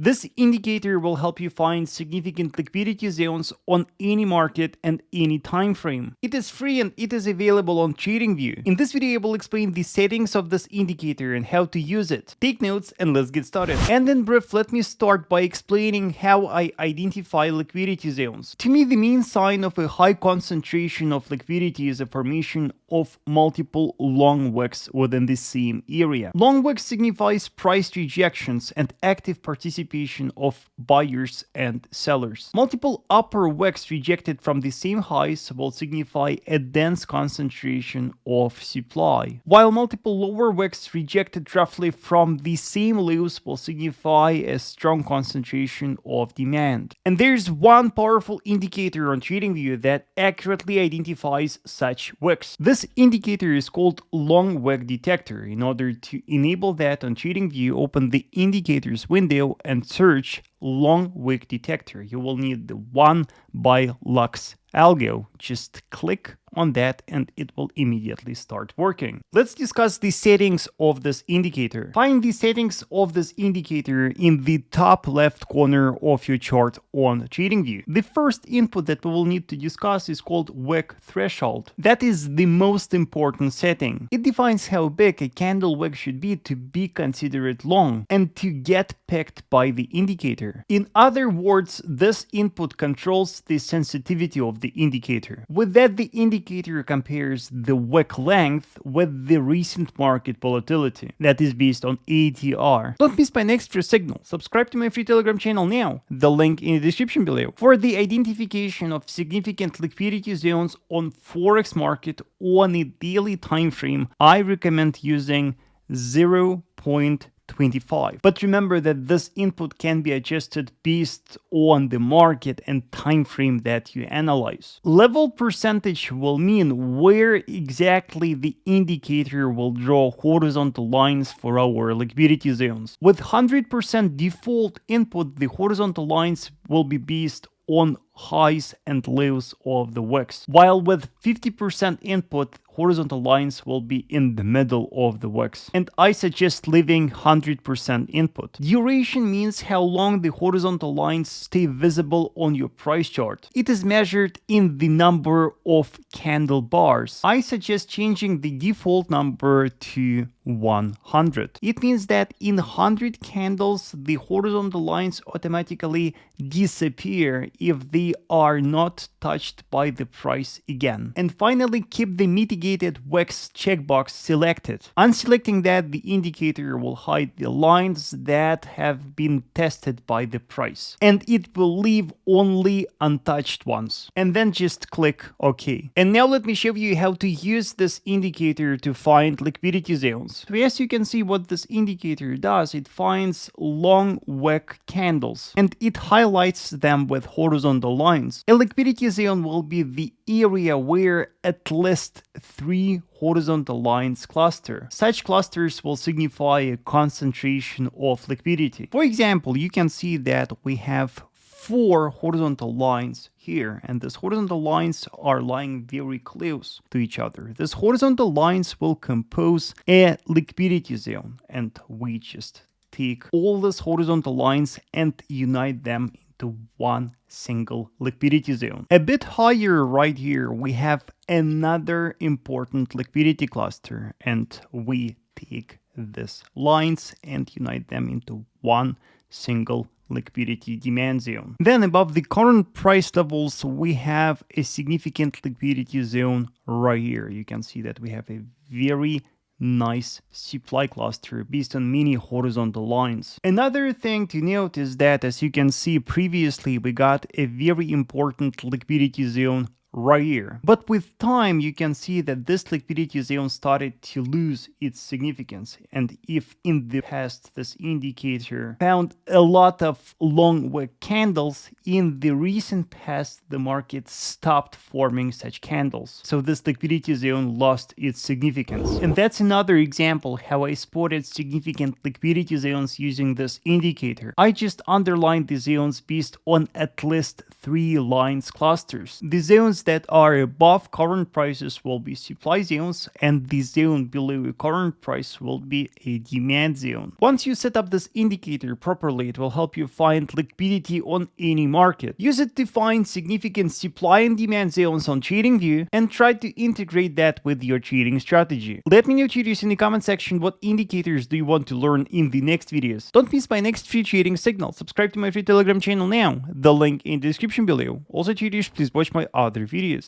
This indicator will help you find significant liquidity zones on any market and any time frame. It is free and it is available on TradingView. In this video, I will explain the settings of this indicator and how to use it. Take notes and let's get started. And in brief, let me start by explaining how I identify liquidity zones. To me, the main sign of a high concentration of liquidity is a formation of multiple long wicks within the same area. Long wicks signifies price rejections and active participation of buyers and sellers. Multiple upper wicks rejected from the same highs will signify a dense concentration of supply, while multiple lower wicks rejected roughly from the same lows will signify a strong concentration of demand. And there's one powerful indicator on TradingView that accurately identifies such wicks. This indicator is called long wick detector. In order to enable that on TradingView, open the indicators window and search long wick detector. You will need the one by Lux algo. Just click on that and it will immediately start working. Let's discuss the settings of this indicator. Find the settings of this indicator in the top left corner of your chart on TradingView. The first input that we will need to discuss is called wick threshold. That is the most important setting. It defines how big a candle wick should be to be considered long and to get picked by the indicator. In other words, this input controls the sensitivity of the indicator. With that, the indicator compares the wick length with the recent market volatility. That is based on ATR. Don't miss my next free signal. Subscribe to my free Telegram channel now. The link in the description below. For the identification of significant liquidity zones on Forex market on a daily time frame, I recommend using 0.25. But remember that this input can be adjusted based on the market and time frame that you analyze. Level percentage will mean where exactly the indicator will draw horizontal lines for our liquidity zones. With 100% default input, the horizontal lines will be based on highs and lows of the wicks, while with 50% input, horizontal lines will be in the middle of the wicks. And I suggest leaving 100% input. Duration means how long the horizontal lines stay visible on your price chart. It is measured in the number of candle bars. I suggest changing the default number to 100. It means that in 100 candles, the horizontal lines automatically disappear if they are not touched by the price again. And finally, keep the mitigated wicks checkbox selected. Unselecting that, the indicator will hide the lines that have been tested by the price, and it will leave only untouched ones. And then just click OK. And now let me show you how to use this indicator to find liquidity zones. So as you can see, what this indicator does, it finds long wick candles and it highlights them with horizontal lines. A liquidity zone will be the area where at least 3 horizontal lines cluster. Such clusters will signify a concentration of liquidity. For example, you can see that we have 4 horizontal lines here, and these horizontal lines are lying very close to each other. These horizontal lines will compose a liquidity zone, and we just take all these horizontal lines and unite them into one single liquidity zone. A bit higher right here, we have another important liquidity cluster, and we take these lines and unite them into one single liquidity demand zone. Then above the current price levels, we have a significant liquidity zone right here. You can see that we have a very nice supply cluster based on many horizontal lines. Another thing to note is that, as you can see previously, we got a very important liquidity zone right here. But with time, you can see that this liquidity zone started to lose its significance. And if in the past this indicator found a lot of long wick candles, in the recent past the market stopped forming such candles, so this liquidity zone lost its significance. And that's another example how I spotted significant liquidity zones using this indicator. I just underlined the zones based on at least 3 lines clusters. The zones that are above current prices will be supply zones, and the zone below a current price will be a demand zone. Once you set up this indicator properly, it will help you find liquidity on any market. Use it to find significant supply and demand zones on TradingView and try to integrate that with your trading strategy. Let me know, traders, in the comment section what indicators do you want to learn in the next videos. Don't miss my next free trading signal. Subscribe to my free Telegram channel now, the link in the description below. Also, traders, please watch my other videos.